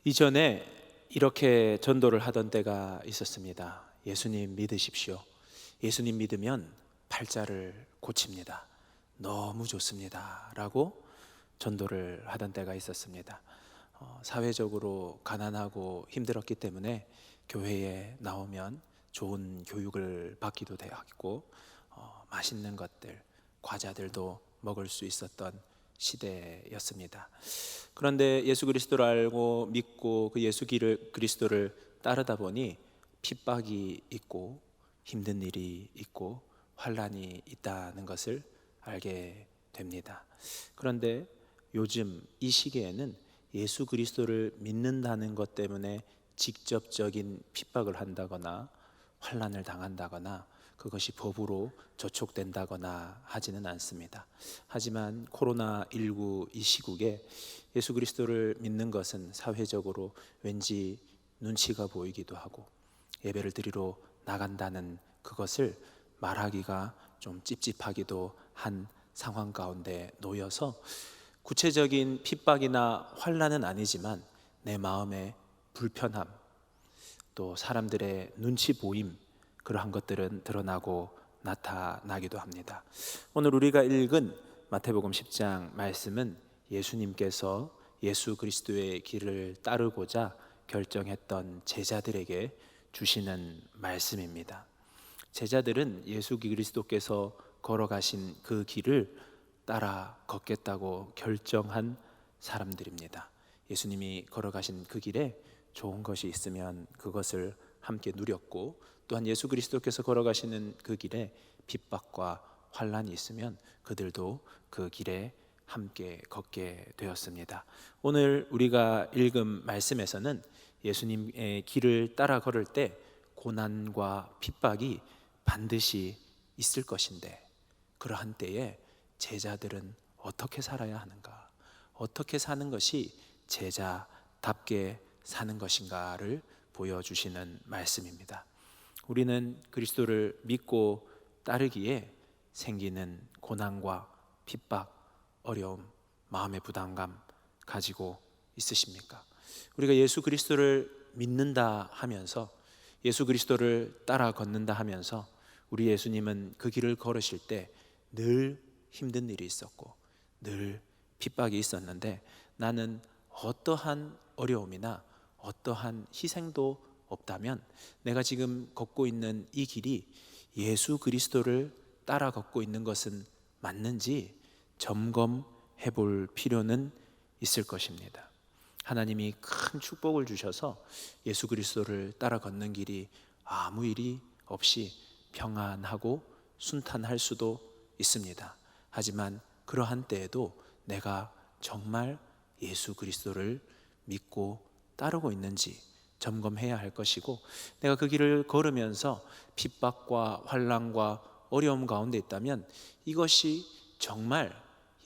이전에 이렇게 전도를 하던 때가 있었습니다. 예수님 믿으십시오. 예수님 믿으면 팔자를 고칩니다. 너무 좋습니다. 라고 전도를 하던 때가 있었습니다. 사회적으로 가난하고 힘들었기 때문에 교회에 나오면 좋은 교육을 받기도 되었고, 맛있는 것들, 과자들도 먹을 수 있었던 시대였습니다. 그런데 예수 그리스도를 알고 믿고 그 예수 그리스도를 따르다 보니 핍박이 있고 힘든 일이 있고 환란이 있다는 것을 알게 됩니다. 그런데 요즘 이 시기에는 예수 그리스도를 믿는다는 것 때문에 직접적인 핍박을 한다거나 환란을 당한다거나 그것이 법으로 저촉된다거나 하지는 않습니다. 하지만 코로나19 이 시국에 예수 그리스도를 믿는 것은 사회적으로 왠지 눈치가 보이기도 하고, 예배를 드리러 나간다는 그것을 말하기가 좀 찝찝하기도 한 상황 가운데 놓여서 구체적인 핍박이나 환난은 아니지만 내 마음의 불편함, 또 사람들의 눈치 보임, 그러한 것들은 드러나고 나타나기도 합니다. 오늘 우리가 읽은 마태복음 10장 말씀은 예수님께서 예수 그리스도의 길을 따르고자 결정했던 제자들에게 주시는 말씀입니다. 제자들은 예수 그리스도께서 걸어가신 그 길을 따라 걷겠다고 결정한 사람들입니다. 예수님이 걸어가신 그 길에 좋은 것이 있으면 그것을 함께 누렸고, 또한 예수 그리스도께서 걸어가시는 그 길에 핍박과 환난이 있으면 그들도 그 길에 함께 걷게 되었습니다. 오늘 우리가 읽은 말씀에서는 예수님의 길을 따라 걸을 때 고난과 핍박이 반드시 있을 것인데, 그러한 때에 제자들은 어떻게 살아야 하는가, 어떻게 사는 것이 제자답게 사는 것인가를 보여주시는 말씀입니다. 우리는 그리스도를 믿고 따르기에 생기는 고난과 핍박, 어려움, 마음의 부담감 가지고 있으십니까? 우리가 예수 그리스도를 믿는다 하면서, 예수 그리스도를 따라 걷는다 하면서 우리 예수님은 그 길을 걸으실 때 늘 힘든 일이 있었고 늘 핍박이 있었는데, 나는 어떠한 어려움이나 어떠한 희생도 없다면 내가 지금 걷고 있는 이 길이 예수 그리스도를 따라 걷고 있는 것은 맞는지 점검해 볼 필요는 있을 것입니다. 하나님이 큰 축복을 주셔서 예수 그리스도를 따라 걷는 길이 아무 일이 없이 평안하고 순탄할 수도 있습니다. 하지만 그러한 때에도 내가 정말 예수 그리스도를 믿고 따르고 있는지 점검해야 할 것이고, 내가 그 길을 걸으면서 핍박과 환난과 어려움 가운데 있다면 이것이 정말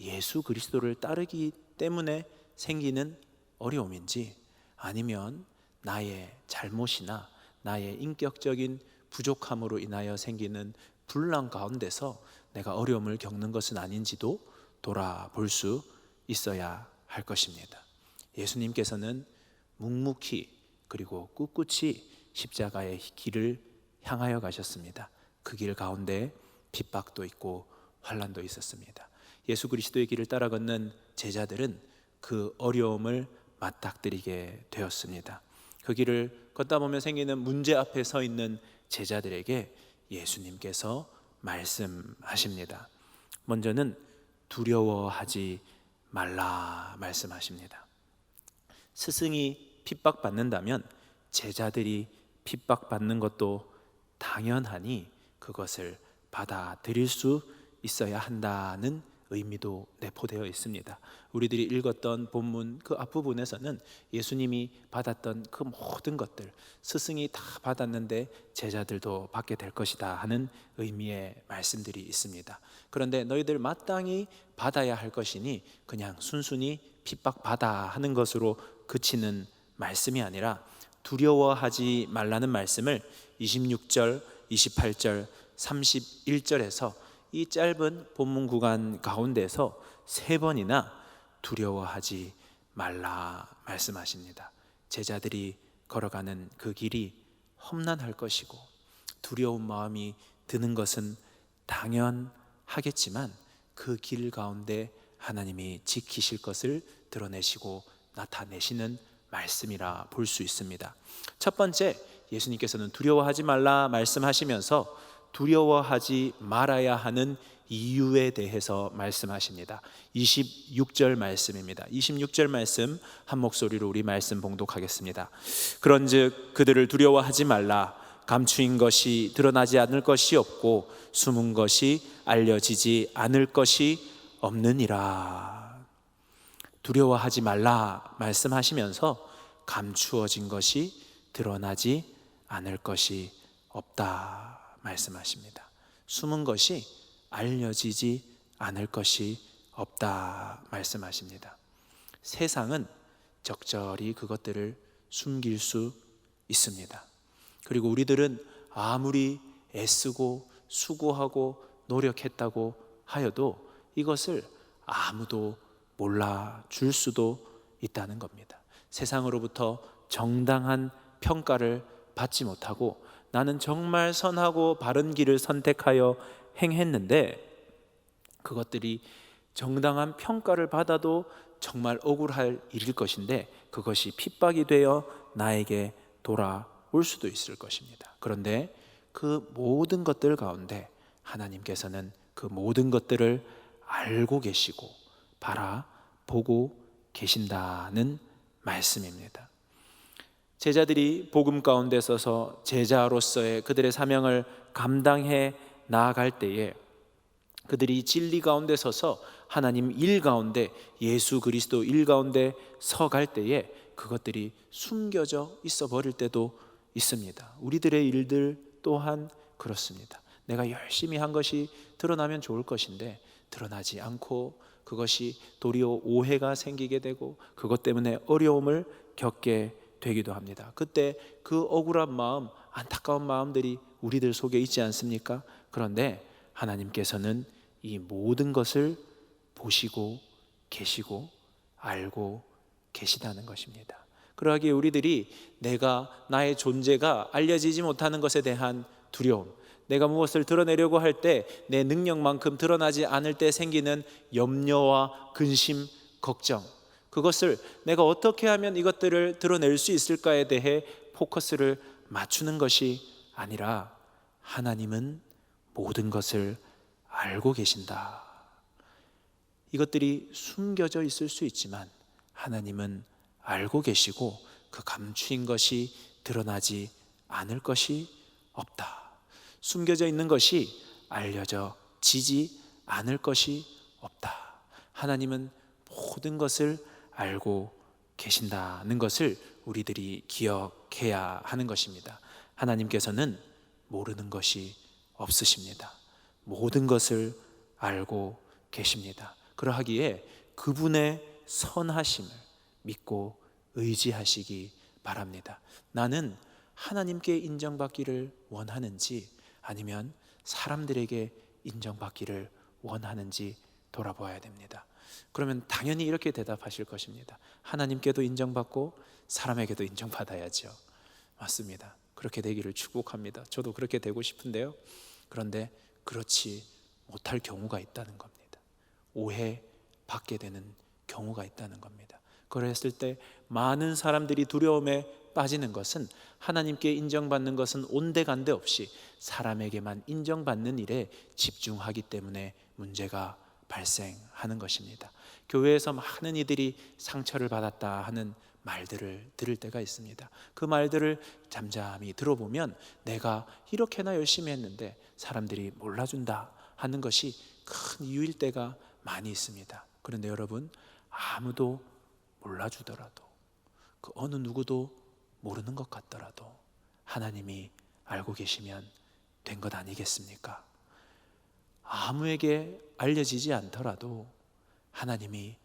예수 그리스도를 따르기 때문에 생기는 어려움인지, 아니면 나의 잘못이나 나의 인격적인 부족함으로 인하여 생기는 분란 가운데서 내가 어려움을 겪는 것은 아닌지도 돌아볼 수 있어야 할 것입니다. 예수님께서는 묵묵히 그리고 꿋꿋이 십자가의 길을 향하여 가셨습니다. 그 길 가운데 핍박도 있고 환난도 있었습니다. 예수 그리스도의 길을 따라 걷는 제자들은 그 어려움을 맞닥뜨리게 되었습니다. 그 길을 걷다 보면 생기는 문제 앞에 서 있는 제자들에게 예수님께서 말씀하십니다. 먼저는 두려워하지 말라 말씀하십니다. 스승이 핍박받는다면 제자들이 핍박받는 것도 당연하니 그것을 받아들일 수 있어야 한다는 의미도 내포되어 있습니다. 우리들이 읽었던 본문 그 앞부분에서는 예수님이 받았던 그 모든 것들, 스승이 다 받았는데 제자들도 받게 될 것이다 하는 의미의 말씀들이 있습니다. 그런데 너희들 마땅히 받아야 할 것이니 그냥 순순히 핍박받아 하는 것으로 그치는 말씀이 아니라 두려워하지 말라는 말씀을 26절, 28절, 31절에서 이 짧은 본문 구간 가운데서 3번이나 두려워하지 말라 말씀하십니다. 제자들이 걸어가는 그 길이 험난할 것이고 두려운 마음이 드는 것은 당연하겠지만 그 길 가운데 하나님이 지키실 것을 드러내시고 나타내시는 말씀이라 볼 수 있습니다. 첫 번째, 예수님께서는 두려워하지 말라 말씀하시면서 두려워하지 말아야 하는 이유에 대해서 말씀하십니다. 26절 말씀입니다. 26절 말씀 한 목소리로 우리 말씀 봉독하겠습니다. 그런즉 그들을 두려워하지 말라. 감추인 것이 드러나지 않을 것이 없고 숨은 것이 알려지지 않을 것이 없느니라. 두려워하지 말라 말씀하시면서 감추어진 것이 드러나지 않을 것이 없다 말씀하십니다. 숨은 것이 알려지지 않을 것이 없다 말씀하십니다. 세상은 적절히 그것들을 숨길 수 있습니다. 그리고 우리들은 아무리 애쓰고 수고하고 노력했다고 하여도 이것을 아무도 몰라줄 수도 있다는 겁니다. 세상으로부터 정당한 평가를 받지 못하고 나는 정말 선하고 바른 길을 선택하여 행했는데 그것들이 정당한 평가를 받아도 정말 억울할 일일 것인데 그것이 핍박이 되어 나에게 돌아올 수도 있을 것입니다. 그런데 그 모든 것들 가운데 하나님께서는 그 모든 것들을 알고 계시고 바라보고 계신다는 말씀입니다. 제자들이 복음 가운데 서서 제자로서의 그들의 사명을 감당해 나아갈 때에 그들이 진리 가운데 서서 하나님 일 가운데 예수 그리스도 일 가운데 서갈 때에 그것들이 숨겨져 있어 버릴 때도 있습니다. 우리들의 일들 또한 그렇습니다. 내가 열심히 한 것이 드러나면 좋을 것인데 드러나지 않고 그것이 도리어 오해가 생기게 되고 그것 때문에 어려움을 겪게 되기도 합니다. 그때 그 억울한 마음, 안타까운 마음들이 우리들 속에 있지 않습니까? 그런데 하나님께서는 이 모든 것을 보시고 계시고 알고 계시다는 것입니다. 그러하기에 우리들이 내가 나의 존재가 알려지지 못하는 것에 대한 두려움, 내가 무엇을 드러내려고 할 때 내 능력만큼 드러나지 않을 때 생기는 염려와 근심, 걱정, 그것을 내가 어떻게 하면 이것들을 드러낼 수 있을까에 대해 포커스를 맞추는 것이 아니라 하나님은 모든 것을 알고 계신다. 이것들이 숨겨져 있을 수 있지만 하나님은 알고 계시고 그 감추인 것이 드러나지 않을 것이 없다. 숨겨져 있는 것이 알려지지 않을 것이 없다. 하나님은 모든 것을 알고 계신다는 것을 우리들이 기억해야 하는 것입니다. 하나님께서는 모르는 것이 없으십니다. 모든 것을 알고 계십니다. 그러하기에 그분의 선하심을 믿고 의지하시기 바랍니다. 나는 하나님께 인정받기를 원하는지 아니면 사람들에게 인정받기를 원하는지 돌아보아야 됩니다. 그러면 당연히 이렇게 대답하실 것입니다. 하나님께도 인정받고 사람에게도 인정받아야죠. 맞습니다. 그렇게 되기를 축복합니다. 저도 그렇게 되고 싶은데요. 그런데 그렇지 못할 경우가 있다는 겁니다. 오해받게 되는 경우가 있다는 겁니다. 그랬을 때 많은 사람들이 두려움에 빠지는 것은 하나님께 인정받는 것은 온데간데 없이 사람에게만 인정받는 일에 집중하기 때문에 문제가 발생하는 것입니다. 교회에서 많은 이들이 상처를 받았다 하는 말들을 들을 때가 있습니다. 그 말들을 잠잠히 들어보면 내가 이렇게나 열심히 했는데 사람들이 몰라준다 하는 것이 큰 이유일 때가 많이 있습니다. 그런데 여러분, 아무도 몰라주더라도 그 어느 누구도 모르는 것 같더라도 하나님이 알고 계시면 된 것 아니겠습니까? 아무에게 알려지지 않더라도 하나님이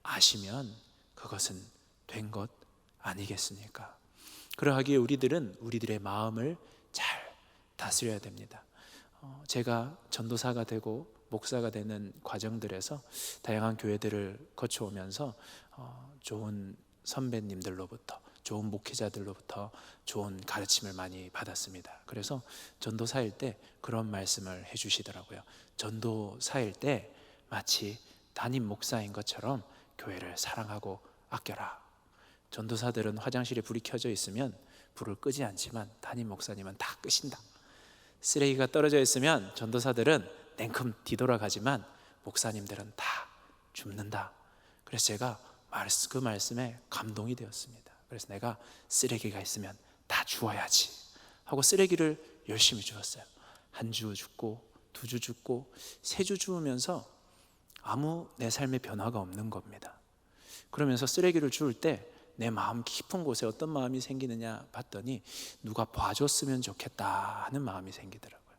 아시면 그것은 된 것 아니겠습니까? 그러하기에 우리들은 우리들의 마음을 잘 다스려야 됩니다. 제가 전도사가 되고 목사가 되는 과정들에서 다양한 교회들을 거쳐오면서 좋은 선배님들로부터 좋은 목회자들로부터 좋은 가르침을 많이 받았습니다. 그래서 전도사일 때 그런 말씀을 해주시더라고요. 전도사일 때 마치 담임 목사인 것처럼 교회를 사랑하고 아껴라. 전도사들은 화장실에 불이 켜져 있으면 불을 끄지 않지만 담임 목사님은 다 끄신다. 쓰레기가 떨어져 있으면 전도사들은 냉큼 뒤돌아가지만 목사님들은 다 줍는다. 그래서 제가 그 말씀에 감동이 되었습니다. 그래서 내가 쓰레기가 있으면 다 주워야지 하고 쓰레기를 열심히 주었어요. 한 주 줍고, 두 주 줍고, 세 주 주우면서 아무 내 삶의 변화가 없는 겁니다. 그러면서 쓰레기를 주울 때 내 마음 깊은 곳에 어떤 마음이 생기느냐 봤더니 누가 봐줬으면 좋겠다 하는 마음이 생기더라고요.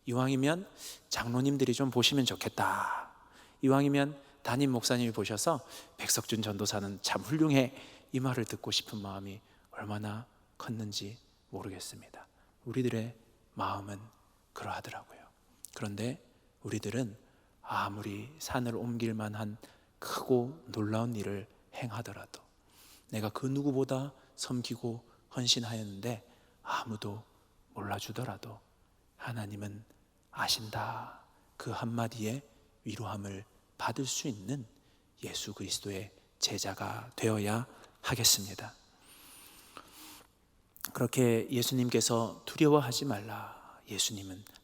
이왕이면 장로님들이 좀 보시면 좋겠다. 이왕이면 담임 목사님이 보셔서 백석준 전도사는 참 훌륭해, 이 말을 듣고 싶은 마음이 얼마나 컸는지 모르겠습니다. 우리들의 마음은 그러하더라고요. 그런데 우리들은 아무리 산을 옮길 만한 크고 놀라운 일을 행하더라도, 내가 그 누구보다 섬기고 헌신하였는데 아무도 몰라주더라도 하나님은 아신다, 그 한마디에 위로함을 받을 수 있는 예수 그리스도의 제자가 되어야 하겠습니다. 그렇게 예수님께서 두려워하지 말라,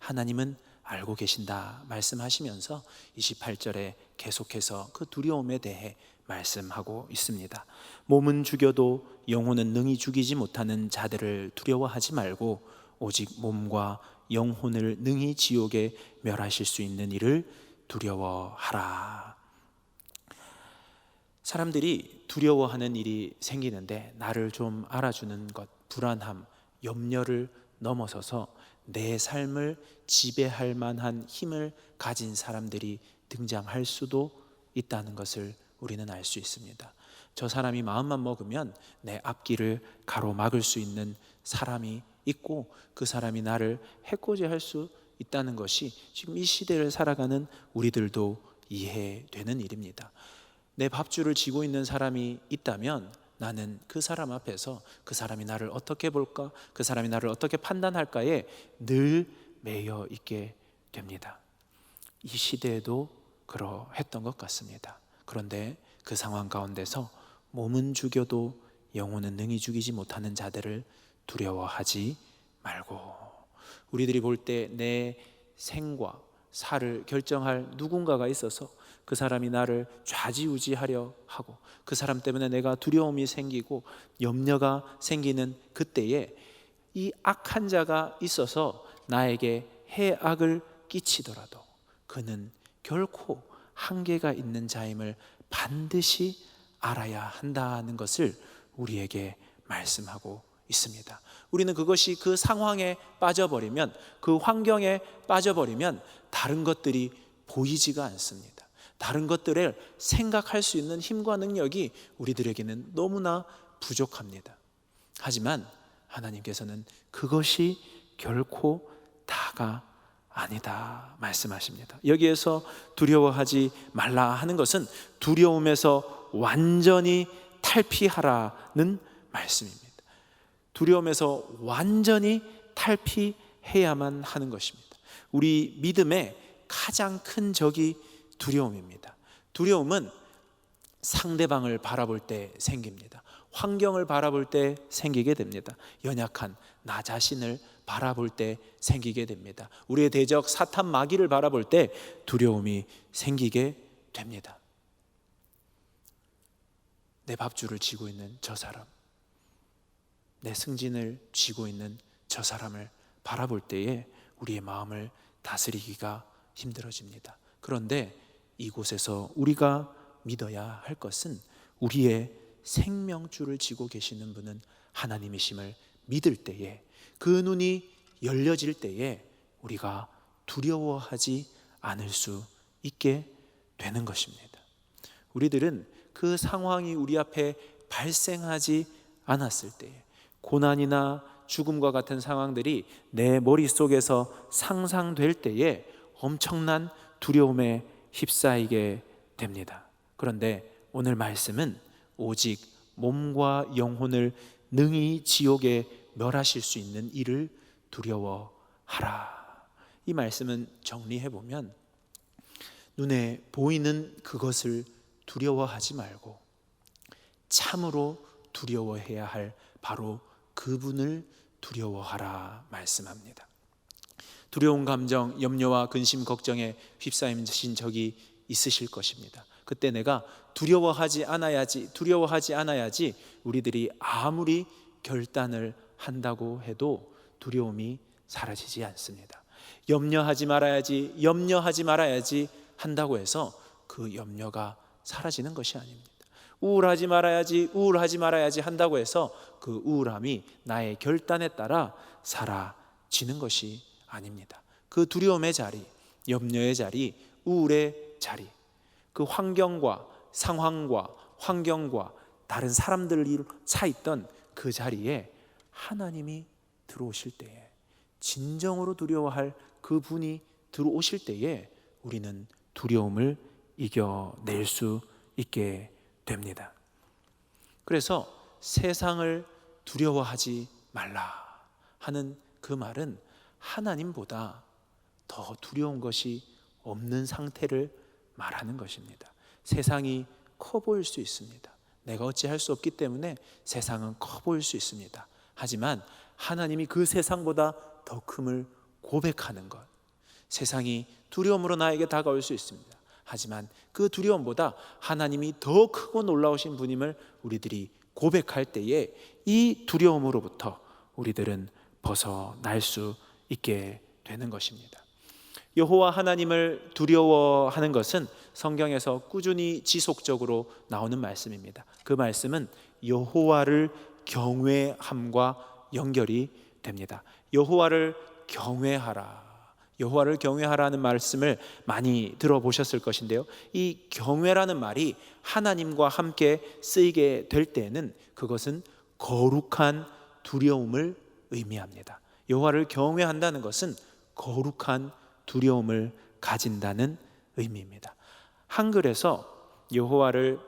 하나님은 알고 계신다 말씀하시면서 28절에 계속해서 그 두려움에 대해 말씀하고 있습니다. 몸은 죽여도 영혼은 능히 죽이지 못하는 자들을 두려워하지 말고 오직 몸과 영혼을 능히 지옥에 멸하실 수 있는 이를 두려워하라. 사람들이 두려워하는 일이 생기는데 나를 좀 알아주는 것, 불안함, 염려를 넘어서서 내 삶을 지배할 만한 힘을 가진 사람들이 등장할 수도 있다는 것을 우리는 알 수 있습니다. 저 사람이 마음만 먹으면 내 앞길을 가로막을 수 있는 사람이 있고 그 사람이 나를 해코지할 수 있다는 것이 지금 이 시대를 살아가는 우리들도 이해되는 일입니다. 내 밥줄을 쥐고 있는 사람이 있다면 나는 그 사람 앞에서 그 사람이 나를 어떻게 볼까, 그 사람이 나를 어떻게 판단할까에 늘 매여 있게 됩니다. 이 시대에도 그러했던 것 같습니다. 그런데 그 상황 가운데서 몸은 죽여도 영혼은 능히 죽이지 못하는 자들을 두려워하지 말고, 우리들이 볼 때 내 생과 사를 결정할 누군가가 있어서 그 사람이 나를 좌지우지하려 하고 그 사람 때문에 내가 두려움이 생기고 염려가 생기는 그때에 이 악한 자가 있어서 나에게 해악을 끼치더라도 그는 결코 한계가 있는 자임을 반드시 알아야 한다는 것을 우리에게 말씀하고 있습니다. 우리는 그것이 그 상황에 빠져버리면, 그 환경에 빠져버리면 다른 것들이 보이지가 않습니다. 다른 것들을 생각할 수 있는 힘과 능력이 우리들에게는 너무나 부족합니다. 하지만 하나님께서는 그것이 결코 다가 아니다 말씀하십니다. 여기에서 두려워하지 말라 하는 것은 두려움에서 완전히 탈피하라는 말씀입니다. 두려움에서 완전히 탈피해야만 하는 것입니다. 우리 믿음의 가장 큰 적이 두려움입니다. 두려움은 상대방을 바라볼 때 생깁니다. 환경을 바라볼 때 생기게 됩니다. 연약한 나 자신을 바라볼 때 생기게 됩니다. 우리의 대적 사탄 마귀를 바라볼 때 두려움이 생기게 됩니다. 내 밥줄을 쥐고 있는 저 사람, 내 승진을 쥐고 있는 저 사람을 바라볼 때에 우리의 마음을 다스리기가 힘들어집니다. 그런데 이곳에서 우리가 믿어야 할 것은 우리의 생명줄을 쥐고 계시는 분은 하나님이심을 믿을 때에, 그 눈이 열려질 때에 우리가 두려워하지 않을 수 있게 되는 것입니다. 우리들은 그 상황이 우리 앞에 발생하지 않았을 때에, 고난이나 죽음과 같은 상황들이 내 머릿속에서 상상될 때에 엄청난 두려움에 휩싸이게 됩니다. 그런데 오늘 말씀은 오직 몸과 영혼을 능히 지옥에 멸하실 수 있는 일을 두려워하라. 이 말씀은 정리해 보면 눈에 보이는 그것을 두려워하지 말고 참으로 두려워해야 할 바로 그분을 두려워하라 말씀합니다. 두려운 감정, 염려와 근심, 걱정에 휩싸이신 적이 있으실 것입니다. 그때 내가 두려워하지 않아야지 우리들이 아무리 결단을 한다고 해도 두려움이 사라지지 않습니다. 염려하지 말아야지 한다고 해서 그 염려가 사라지는 것이 아닙니다. 우울하지 말아야지 한다고 해서 그 우울함이 나의 결단에 따라 사라지는 것이 아닙니다. 그 두려움의 자리, 염려의 자리, 우울의 자리, 그 상황과 다른 사람들이 차 있던 그 자리에 하나님이 들어오실 때에, 진정으로 두려워할 그분이 들어오실 때에 우리는 두려움을 이겨낼 수 있게 됩니다. 그래서 세상을 두려워하지 말라 하는 그 말은 하나님보다 더 두려운 것이 없는 상태를 말하는 것입니다. 세상이 커 보일 수 있습니다. 내가 어찌할 수 없기 때문에 세상은 커 보일 수 있습니다. 하지만 하나님이 그 세상보다 더 큼을 고백하는 것, 세상이 두려움으로 나에게 다가올 수 있습니다. 하지만 그 두려움보다 하나님이 더 크고 놀라우신 분임을 우리들이 고백할 때에 이 두려움으로부터 우리들은 벗어날 수 있게 되는 것입니다. 여호와 하나님을 두려워하는 것은 성경에서 꾸준히 지속적으로 나오는 말씀입니다. 그 말씀은 여호와를 경외함과 연결이 됩니다. 여호와를 경외하라는 말씀을 많이 들어보셨을 것인데요, 이 경외라는 말이 하나님과 함께 쓰이게 될 때에는 그것은 거룩한 두려움을 의미합니다. 여호와를 경외한다는 것은 거룩한 두려움을 가진다는 의미입니다. 한글에서 여호와를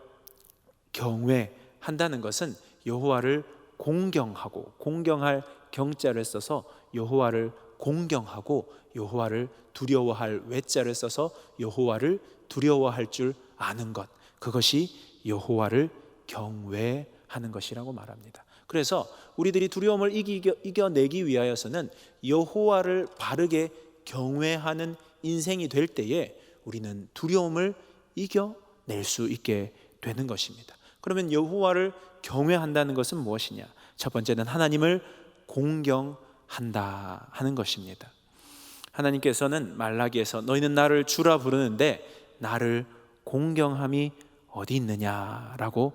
경외한다는 것은 여호와를 공경할 경자를 써서 여호와를 공경하고, 여호와를 두려워할 외자를 써서 여호와를 두려워할 줄 아는 것, 그것이 여호와를 경외하는 것이라고 말합니다. 그래서 우리들이 두려움을 이겨내기 위하여서는 여호와를 바르게 경외하는 인생이 될 때에 우리는 두려움을 이겨낼 수 있게 되는 것입니다. 그러면 여호와를 경외한다는 것은 무엇이냐? 첫 번째는 하나님을 공경한다 하는 것입니다. 하나님께서는 말라기에서 너희는 나를 주라 부르는데 나를 공경함이 어디 있느냐라고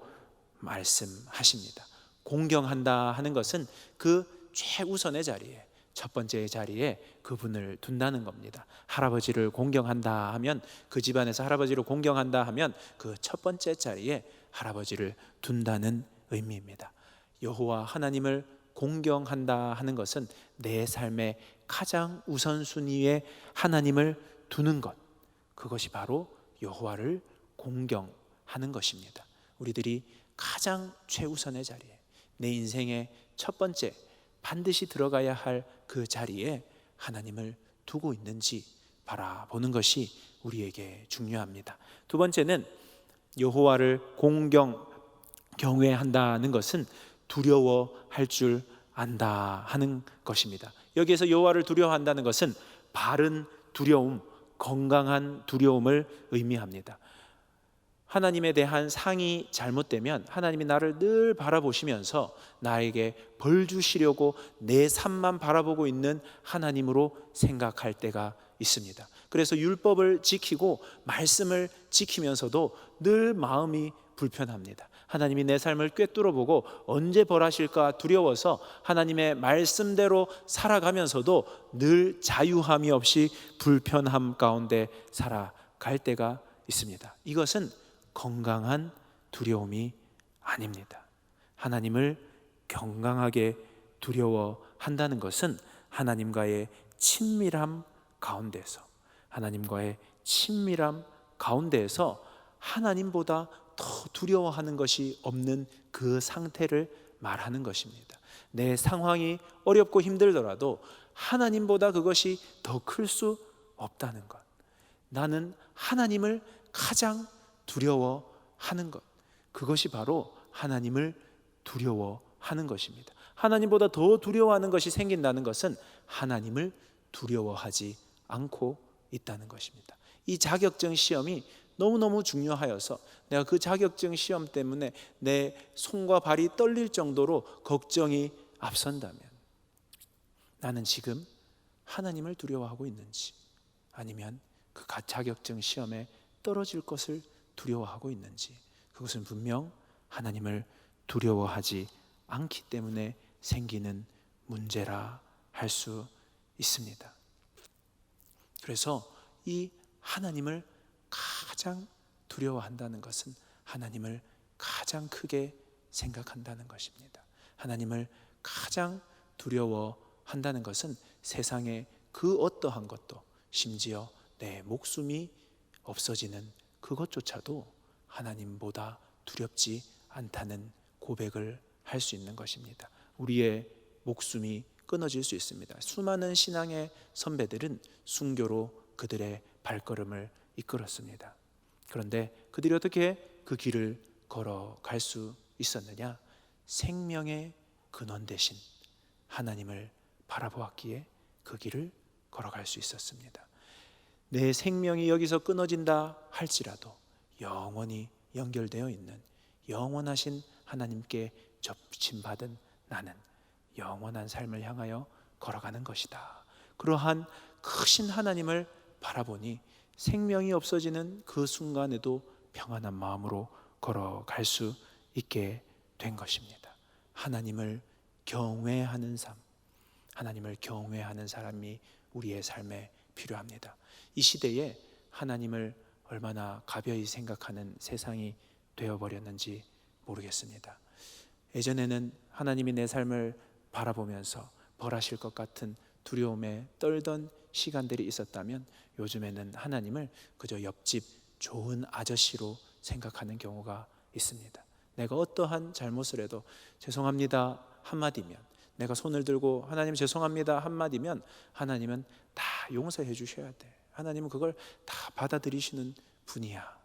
말씀하십니다. 공경한다 하는 것은 그 최우선의 자리에, 첫 번째 자리에 그분을 둔다는 겁니다. 할아버지를 공경한다 하면, 그 집안에서 할아버지를 공경한다 하면 그 첫 번째 자리에 할아버지를 둔다는 의미입니다. 여호와 하나님을 공경한다 하는 것은 내 삶의 가장 우선순위에 하나님을 두는 것, 그것이 바로 여호와를 공경하는 것입니다. 우리들이 가장 최우선의 자리에, 내 인생의 첫 번째 반드시 들어가야 할 그 자리에 하나님을 두고 있는지 바라보는 것이 우리에게 중요합니다. 두 번째는 여호와를 경외한다는 것은 두려워할 줄 안다 하는 것입니다. 여기에서 여호와를 두려워한다는 것은 바른 두려움, 건강한 두려움을 의미합니다. 하나님에 대한 상이 잘못되면 하나님이 나를 늘 바라보시면서 나에게 벌 주시려고 내 삶만 바라보고 있는 하나님으로 생각할 때가 있습니다. 그래서 율법을 지키고 말씀을 지키면서도 늘 마음이 불편합니다. 하나님이 내 삶을 꿰뚫어보고 언제 벌하실까 두려워서 하나님의 말씀대로 살아가면서도 늘 자유함이 없이 불편함 가운데 살아갈 때가 있습니다. 이것은 건강한 두려움이 아닙니다. 하나님을 건강하게 두려워한다는 것은 하나님과의 친밀함 가운데서, 하나님보다 더 두려워하는 것이 없는 그 그 상태를 말하는 것입니다. 내 상황이 어렵고 힘들더라도 하나님보다 그것이 더 클 수 없다는 것. 나는 하나님을 가장 두려워하는 것. 그것이 바로 하나님을 두려워하는 것입니다. 하나님보다 더 두려워하는 것이 생긴다는 것은 하나님을 두려워하지 않고 있다는 것입니다. 이 자격증 시험이 너무너무 중요하여서 내가 그 자격증 시험 때문에 내 손과 발이 떨릴 정도로 걱정이 앞선다면 나는 지금 하나님을 두려워하고 있는지, 아니면 그 자격증 시험에 떨어질 것을 두려워하고 있는지, 그것은 분명 하나님을 두려워하지 않기 때문에 생기는 문제라 할 수 있습니다. 그래서 이 하나님을 가장 두려워한다는 것은 하나님을 가장 크게 생각한다는 것입니다. 하나님을 가장 두려워한다는 것은 세상의 그 어떠한 것도, 심지어 내 목숨이 없어지는 그것조차도 하나님보다 두렵지 않다는 고백을 할 수 있는 것입니다. 우리의 목숨이 끊어질 수 있습니다. 수많은 신앙의 선배들은 순교로 그들의 발걸음을 이끌었습니다. 그런데 그들이 어떻게 그 길을 걸어갈 수 있었느냐? 생명의 근원 대신 하나님을 바라보았기에 그 길을 걸어갈 수 있었습니다. 내 생명이 여기서 끊어진다 할지라도 영원히 연결되어 있는 영원하신 하나님께 접신받은 나는 영원한 삶을 향하여 걸어가는 것이다. 그러한 크신 하나님을 바라보니 생명이 없어지는 그 순간에도 평안한 마음으로 걸어갈 수 있게 된 것입니다. 하나님을 경외하는 삶, 하나님을 경외하는 사람이 우리의 삶에 필요합니다. 이 시대에 하나님을 얼마나 가벼이 생각하는 세상이 되어버렸는지 모르겠습니다. 예전에는 하나님이 내 삶을 바라보면서 벌하실 것 같은 두려움에 떨던 시간들이 있었다면 요즘에는 하나님을 그저 옆집 좋은 아저씨로 생각하는 경우가 있습니다. 내가 어떠한 잘못을 해도 죄송합니다 한마디면, 내가 손을 들고 하나님 죄송합니다 한마디면 하나님은 다 용서해 주셔야 돼. 하나님은 그걸 다 받아들이시는 분이야.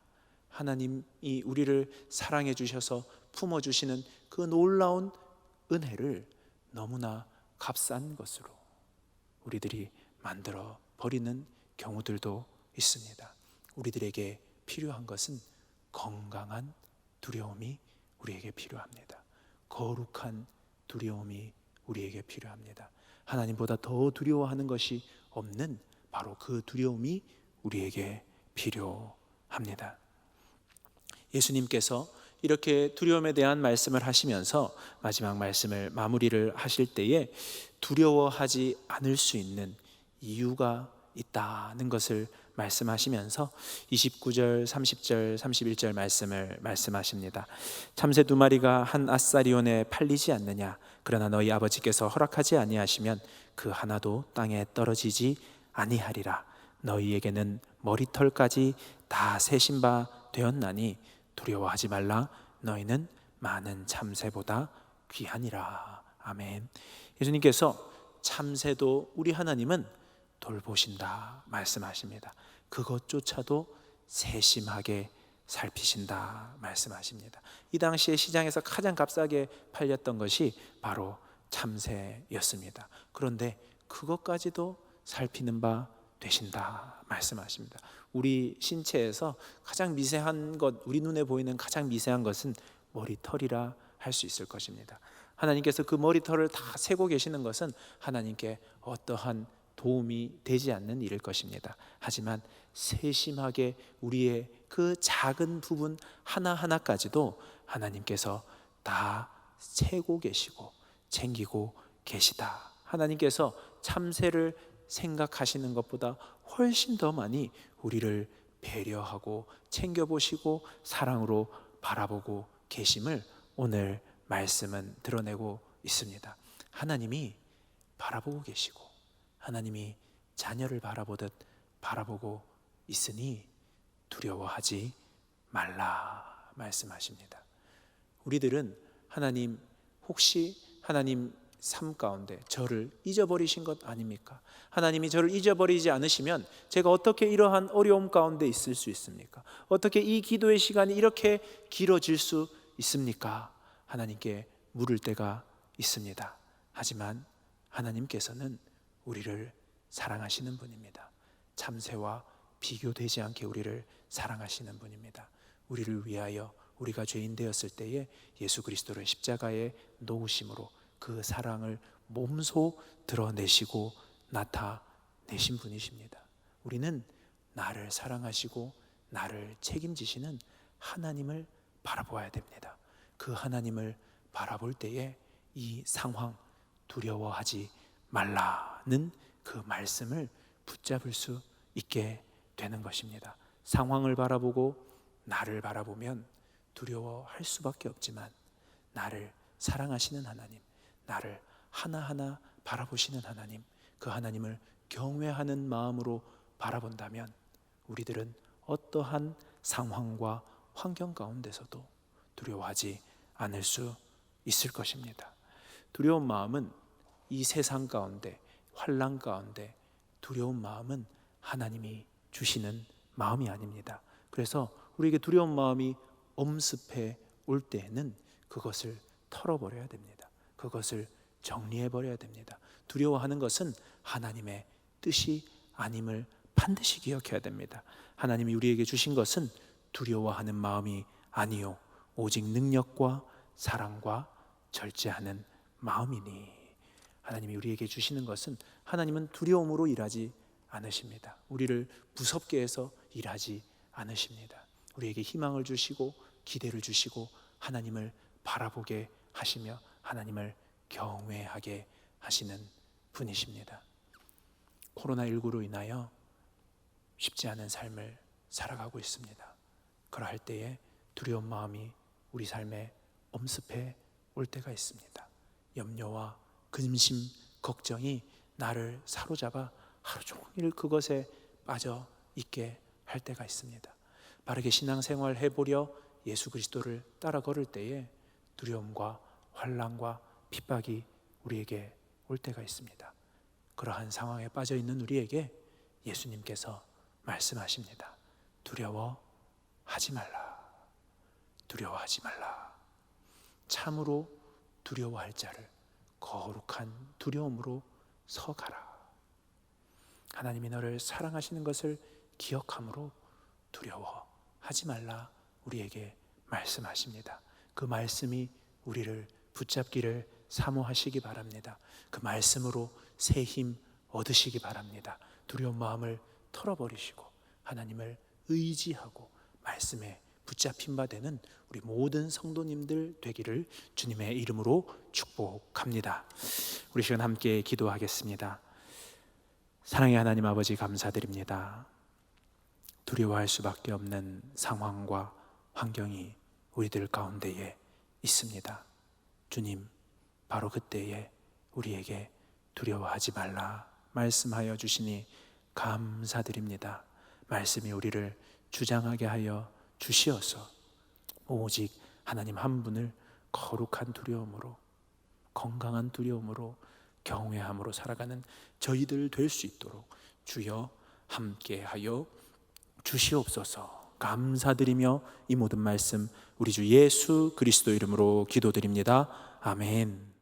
하나님이 우리를 사랑해 주셔서 품어주시는 그 놀라운 은혜를 너무나 값싼 것으로 우리들이 만들어 버리는 경우들도 있습니다. 우리들에게 필요한 것은 건강한 두려움이 우리에게 필요합니다. 거룩한 두려움이 우리에게 필요합니다. 하나님보다 더 두려워하는 것이 없는 바로 그 두려움이 우리에게 필요합니다. 예수님께서 이렇게 두려움에 대한 말씀을 하시면서 마지막 말씀을 마무리를 하실 때에 두려워하지 않을 수 있는 이유가 있다는 것을 말씀하시면서 29절, 30절, 31절 말씀을 말씀하십니다. 참새 2마리가 한 아사리온에 팔리지 않느냐? 그러나 너희 아버지께서 허락하지 아니하시면 그 하나도 땅에 떨어지지 아니하리라. 너희에게는 머리털까지 다 세신 바 되었나니 두려워하지 말라. 너희는 많은 참새보다 귀하니라. 아멘. 예수님께서 참새도 우리 하나님은 돌보신다 말씀하십니다. 그것조차도 세심하게 살피신다 말씀하십니다. 이 당시에 시장에서 가장 값싸게 팔렸던 것이 바로 참새였습니다. 그런데 그것까지도 살피는 바 되신다 말씀하십니다. 우리 신체에서 가장 미세한 것, 우리 눈에 보이는 가장 미세한 것은 머리털이라 할 수 있을 것입니다. 하나님께서 그 머리털을 다 세고 계시는 것은 하나님께 어떠한 도움이 되지 않는 일일 것입니다. 하지만 세심하게 우리의 그 작은 부분 하나하나까지도 하나님께서 다 세고 계시고 챙기고 계시다. 하나님께서 참새를 생각하시는 것보다 훨씬 더 많이 우리를 배려하고 챙겨보시고 사랑으로 바라보고 계심을 오늘 말씀은 드러내고 있습니다. 하나님이 바라보고 계시고 하나님이 자녀를 바라보듯 바라보고 있으니 두려워하지 말라 말씀하십니다. 우리들은 하나님, 혹시 하나님 삶 가운데 저를 잊어버리신 것 아닙니까? 하나님이 저를 잊어버리지 않으시면 제가 어떻게 이러한 어려움 가운데 있을 수 있습니까? 어떻게 이 기도의 시간이 이렇게 길어질 수 있습니까? 하나님께 물을 때가 있습니다. 하지만 하나님께서는 우리를 사랑하시는 분입니다. 참새와 비교되지 않게 우리를 사랑하시는 분입니다. 우리를 위하여 우리가 죄인 되었을 때에 예수 그리스도를 십자가에 놓으심으로 그 사랑을 몸소 드러내시고 나타내신 분이십니다. 우리는 나를 사랑하시고 나를 책임지시는 하나님을 바라보아야 됩니다. 그 하나님을 바라볼 때에 이 상황, 두려워하지 말라는 그 말씀을 붙잡을 수 있게 되는 것입니다. 상황을 바라보고 나를 바라보면 두려워할 수밖에 없지만, 나를 사랑하시는 하나님, 나를 하나하나 바라보시는 하나님, 그 하나님을 경외하는 마음으로 바라본다면 우리들은 어떠한 상황과 환경 가운데서도 두려워하지 않을 수 있을 것입니다. 두려운 마음은 이 세상 가운데, 환난 가운데 두려운 마음은 하나님이 주시는 마음이 아닙니다. 그래서 우리에게 두려운 마음이 엄습해 올 때에는 그것을 털어버려야 됩니다. 그것을 정리해버려야 됩니다. 두려워하는 것은 하나님의 뜻이 아님을 반드시 기억해야 됩니다. 하나님이 우리에게 주신 것은 두려워하는 마음이 아니요 오직 능력과 사랑과 절제하는 마음이니. 하나님이 우리에게 주시는 것은, 하나님은 두려움으로 일하지 않으십니다. 우리를 무섭게 해서 일하지 않으십니다. 우리에게 희망을 주시고 기대를 주시고 하나님을 바라보게 하시며 하나님을 경외하게 하시는 분이십니다. 코로나19로 인하여 쉽지 않은 삶을 살아가고 있습니다. 그러할 때에 두려운 마음이 우리 삶에 엄습해 올 때가 있습니다. 염려와 근심, 걱정이 나를 사로잡아 하루 종일 그것에 빠져 있게 할 때가 있습니다. 바르게 신앙생활 해보려 예수 그리스도를 따라 걸을 때에 두려움과 환난과 핍박이 우리에게 올 때가 있습니다. 그러한 상황에 빠져 있는 우리에게 예수님께서 말씀하십니다. 두려워하지 말라. 두려워하지 말라. 참으로 두려워할 자를 거룩한 두려움으로 서가라. 하나님이 너를 사랑하시는 것을 기억함으로 두려워하지 말라 우리에게 말씀하십니다. 그 말씀이 우리를 붙잡기를 사모하시기 바랍니다. 그 말씀으로 새 힘 얻으시기 바랍니다. 두려운 마음을 털어버리시고 하나님을 의지하고 말씀에 붙잡힌 바 되는 우리 모든 성도님들 되기를 주님의 이름으로 축복합니다. 우리 시간 함께 기도하겠습니다. 사랑의 하나님 아버지, 감사드립니다. 두려워할 수밖에 없는 상황과 환경이 우리들 가운데에 있습니다. 주님, 바로 그때에 우리에게 두려워하지 말라 말씀하여 주시니 감사드립니다. 말씀이 우리를 주장하게 하여 주시어서 오직 하나님 한 분을 거룩한 두려움으로, 건강한 두려움으로, 경외함으로 살아가는 저희들 될 수 있도록 주여 함께하여 주시옵소서. 감사드리며 이 모든 말씀 우리 주 예수 그리스도 이름으로 기도드립니다. 아멘.